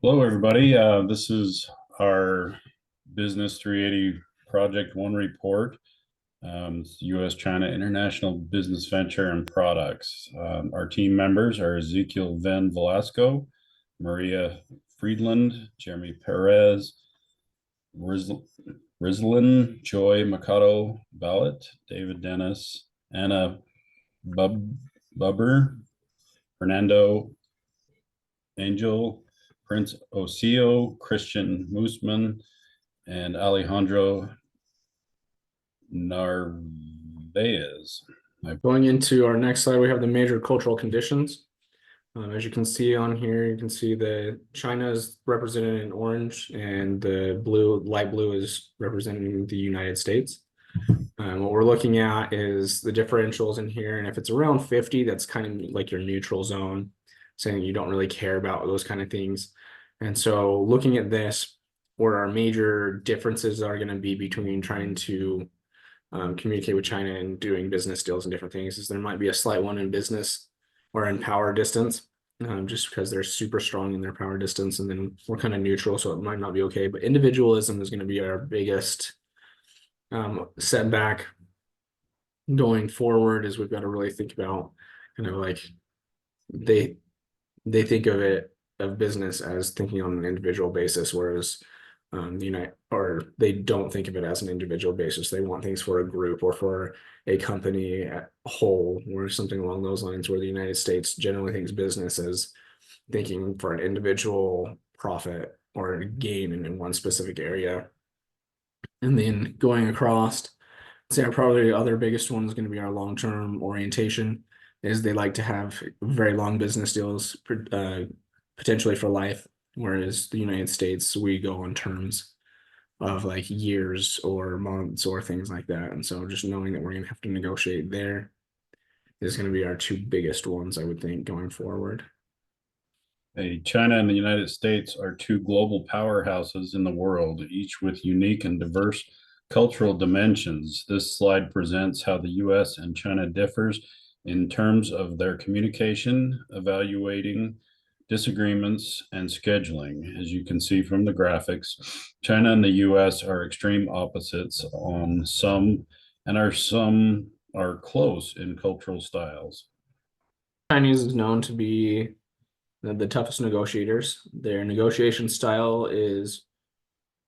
Hello, everybody. This is our Business 380 Project One report, U.S. China International Business Venture and Products. Our team members are Ezekiel Van Velasco, Maria Friedland, Jeremy Perez, Rizlin, Joy Mikado Ballot, David Dennis, Anna Bubber, Fernando Angel, Prince Osio, Christian Moosman, and Alejandro Narvaez. Going into our next slide, we have the major cultural conditions. As you can see on here, you can see that China is represented in orange and the light blue is representing the United States. What we're looking at is the differentials in here. And if it's around 50, that's kind of like your neutral zone, saying you don't really care about those kind of things. And so looking at this, where our major differences are going to be between trying to communicate with China and doing business deals and different things is there might be a slight one in business or in power distance, just because they're super strong in their power distance, and then we're kind of neutral, so it might not be okay. But individualism is going to be our biggest setback going forward, is we've got to really think about kind of like they think of business as thinking on an individual basis, whereas they don't think of it as an individual basis. They want things for a group or for a company at whole, or something along those lines, where the United States generally thinks business as thinking for an individual profit or gain in one specific area. And then going across, say probably the other biggest one is going to be our long-term orientation, is they like to have very long business deals, potentially for life, whereas the United States, we go on terms of like years or months or things like that. And so just knowing that we're going to have to negotiate there is going to be our two biggest ones, I would think, going forward. China and the United States are two global powerhouses in the world, each with unique and diverse cultural dimensions. This slide presents how the U.S. and China differs in terms of their communication, evaluating disagreements, and scheduling. As you can see from the graphics, China and the U.S. are extreme opposites on some, and some are close in cultural styles. Chinese is known to be the toughest negotiators. Their negotiation style is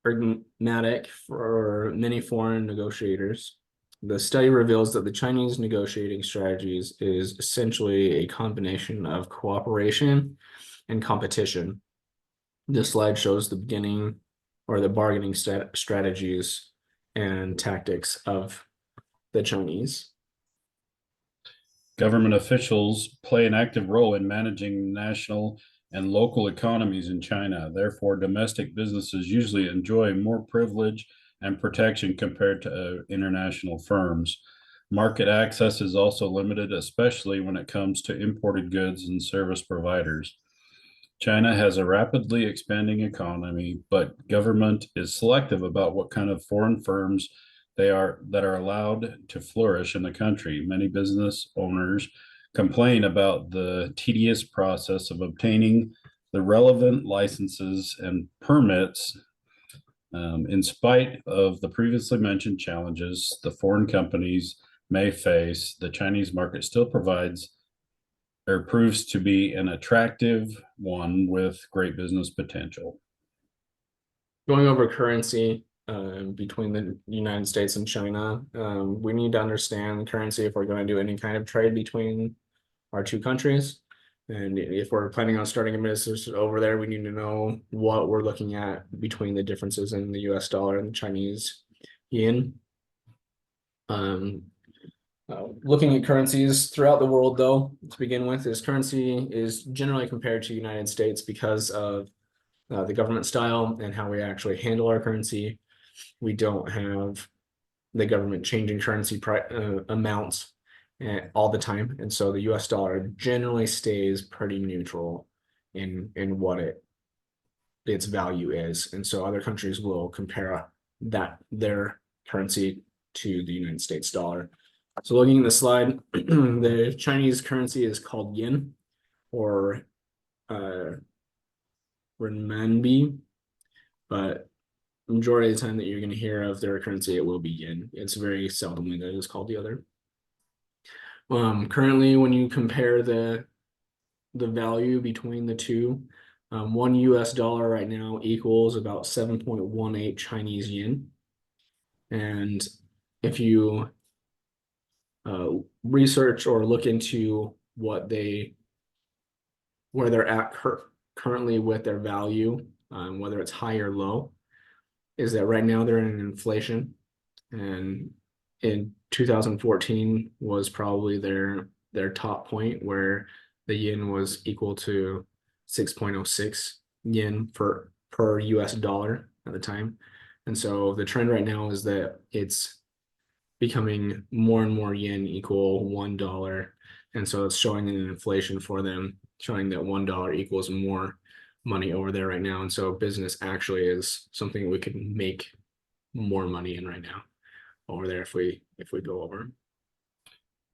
pragmatic for many foreign negotiators. The study reveals that the Chinese negotiating strategies is essentially a combination of cooperation and competition. This slide shows the beginning or the bargaining strategies and tactics of the Chinese. Government officials play an active role in managing national and local economies in China. Therefore, domestic businesses usually enjoy more privilege and protection compared to international firms. Market access is also limited, especially when it comes to imported goods and service providers. China has a rapidly expanding economy, but government is selective about what kind of foreign firms that are allowed to flourish in the country. Many business owners complain about the tedious process of obtaining the relevant licenses and permits. In spite of the previously mentioned challenges the foreign companies may face, the Chinese market still provides or proves to be an attractive one with great business potential. Going over currency between the United States and China, we need to understand currency if we're going to do any kind of trade between our two countries. And if we're planning on starting a business over there, we need to know what we're looking at between the differences in the US dollar and the Chinese yen. Looking at currencies throughout the world, though, to begin with, is currency is generally compared to the United States because of the government style and how we actually handle our currency. We don't have the government changing currency amounts all the time, and so the U.S. dollar generally stays pretty neutral in what its value is, and so other countries will compare their currency to the United States dollar. So looking at the slide, the Chinese currency is called yen, or renminbi, but majority of the time that you're going to hear of their currency, it will be yen. It's very seldomly that it is called the other. Currently, when you compare the value between the two, one US dollar right now equals about 7.18 Chinese yen. And if you research or look into where they're at currently with their value, whether it's high or low, is that right now they're in an inflation, and in 2014 was probably their top point where the yen was equal to 6.06 yen per US dollar at the time. And so the trend right now is that it's becoming more and more yen equal $1. And so it's showing an inflation for them, showing that $1 equals more money over there right now. And so business actually is something we could make more money in right now over there if we go over.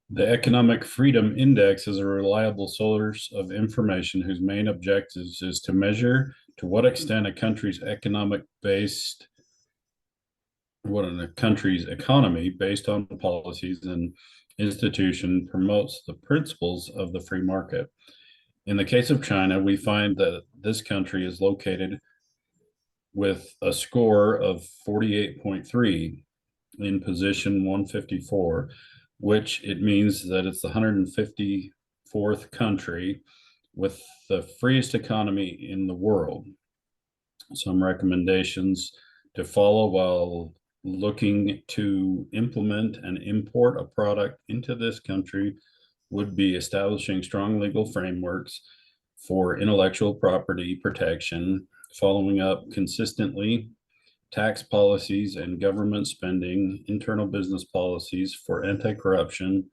The Economic Freedom Index is a reliable source of information whose main objectives is to measure to what extent a country's economy based on policies and institution promotes the principles of the free market. In the case of China, we find that this country is located with a score of 48.3 in position 154, which it means that it's the 154th country with the freest economy in the world. Some recommendations to follow while looking to implement and import a product into this country would be establishing strong legal frameworks for intellectual property protection, following up consistently tax policies and government spending, internal business policies for anti-corruption,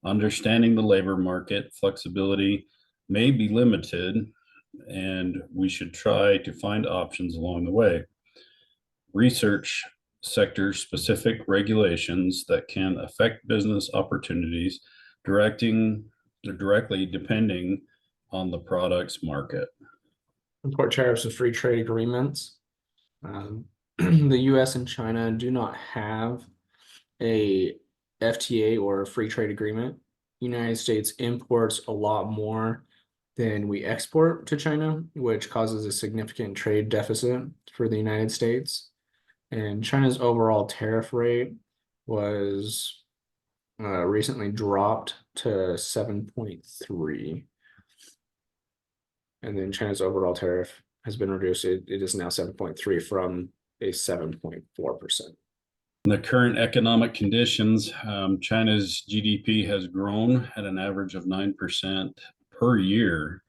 understanding the labor market. Flexibility may be limited, and we should try to find options along the way. Research sector-specific regulations that can affect business opportunities directly depending on the product's market. Import tariffs and free trade agreements. The US and China do not have a FTA or a free trade agreement. United States imports a lot more than we export to China, which causes a significant trade deficit for the United States. And China's overall tariff rate was recently dropped to 7.3. And then China's overall tariff has been reduced. It is now 7.3 from a 7.4%. In the current economic conditions, China's GDP has grown at an average of 9% per year.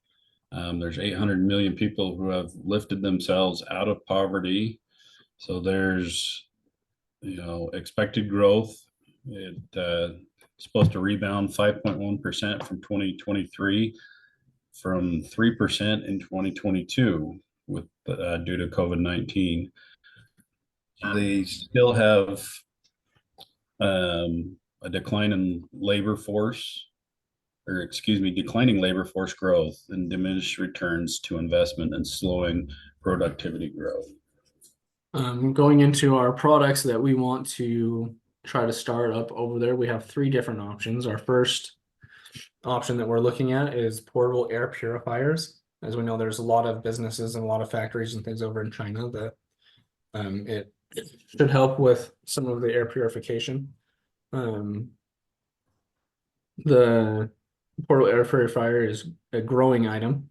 There's 800 million people who have lifted themselves out of poverty. So there's, expected growth. It's supposed to rebound 5.1% from 2023, from 3% in 2022 with due to COVID-19. They still have a declining labor force growth and diminished returns to investment and slowing productivity growth. Going into our products that we want to try to start up over there, we have 3 different options. Our first option that we're looking at is portable air purifiers. As we know, there's a lot of businesses and a lot of factories and things over in China that it should help with some of the air purification. The portable air purifier is a growing item.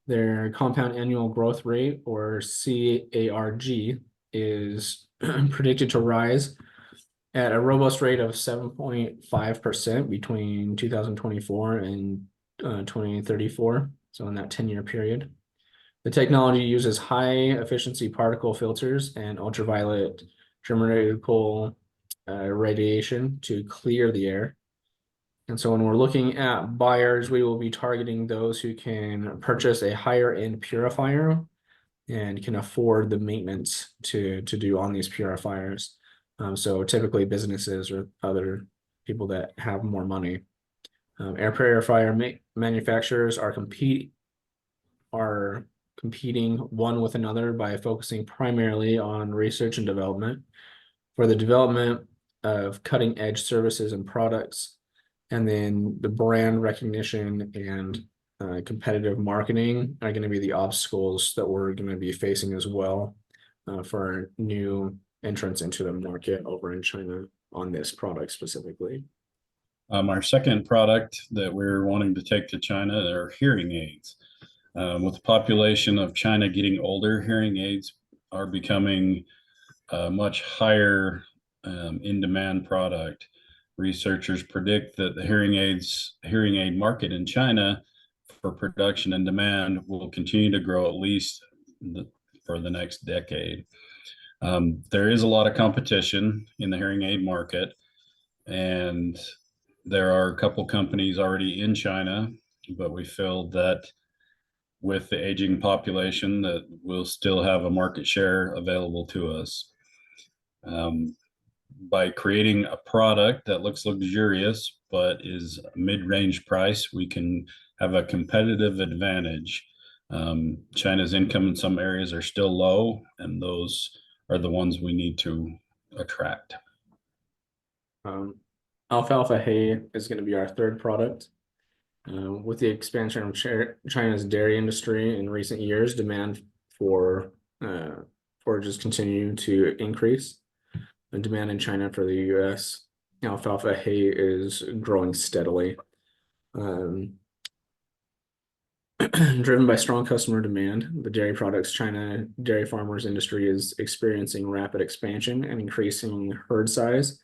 Their compound annual growth rate, or CAGR, is predicted to rise at a robust rate of 7.5% between 2024 and 2034, so in that 10-year period. The technology uses high efficiency particle filters and ultraviolet germinal radiation to clear the air. And so when we're looking at buyers, we will be targeting those who can purchase a higher end purifier and can afford the maintenance to do on these purifiers. So typically businesses or other people that have more money. Air purifier manufacturers are competing one with another by focusing primarily on research and development for the development of cutting edge services and products. And then the brand recognition and competitive marketing are going to be the obstacles that we're going to be facing as well for new entrants into the market over in China on this product specifically. Our second product that we're wanting to take to China are hearing aids. With the population of China getting older, hearing aids are becoming a much higher in demand product. Researchers predict that the hearing aid market in China for production and demand will continue to grow at least for the next decade. There is a lot of competition in the hearing aid market, and there are a couple companies already in China, but we feel that with the aging population that we'll still have a market share available to us. By creating a product that looks luxurious but is mid-range price, we can have a competitive advantage. China's income in some areas are still low, and those are the ones we need to attract. Alfalfa hay is going to be our third product. With the expansion of China's dairy industry in recent years, demand for forages continue to increase. The demand in China for the U.S. alfalfa hay is growing steadily. Driven by strong customer demand, the dairy products China dairy farmers industry is experiencing rapid expansion and increasing herd size.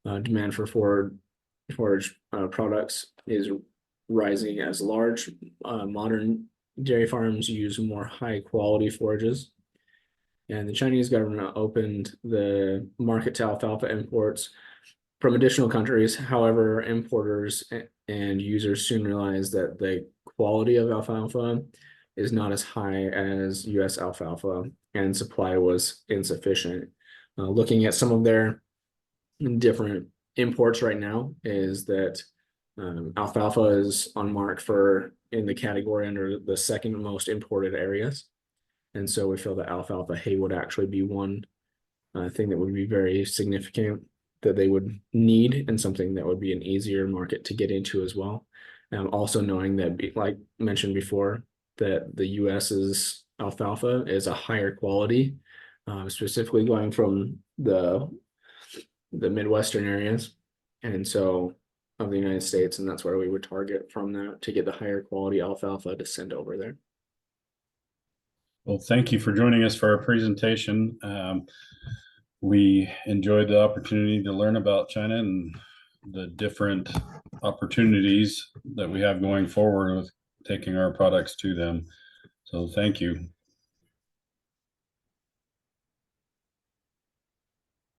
Demand for forage products is rising as large modern dairy farms use more high quality forages. And the Chinese government opened the market to alfalfa imports from additional countries. However, importers and users soon realized that the quality of alfalfa is not as high as U.S. alfalfa, and supply was insufficient. Looking at some of their different imports right now is that alfalfa is on mark for in the category under the second most imported areas. And so we feel that alfalfa hay would actually be one thing that would be very significant that they would need, and something that would be an easier market to get into as well. Also knowing that, like mentioned before, that the US's alfalfa is a higher quality, specifically going from the Midwestern areas, and so of the United States, and that's where we would target from that to get the higher quality alfalfa to send over there. Well, thank you for joining us for our presentation. We enjoyed the opportunity to learn about China and the different opportunities that we have going forward with taking our products to them. So thank you.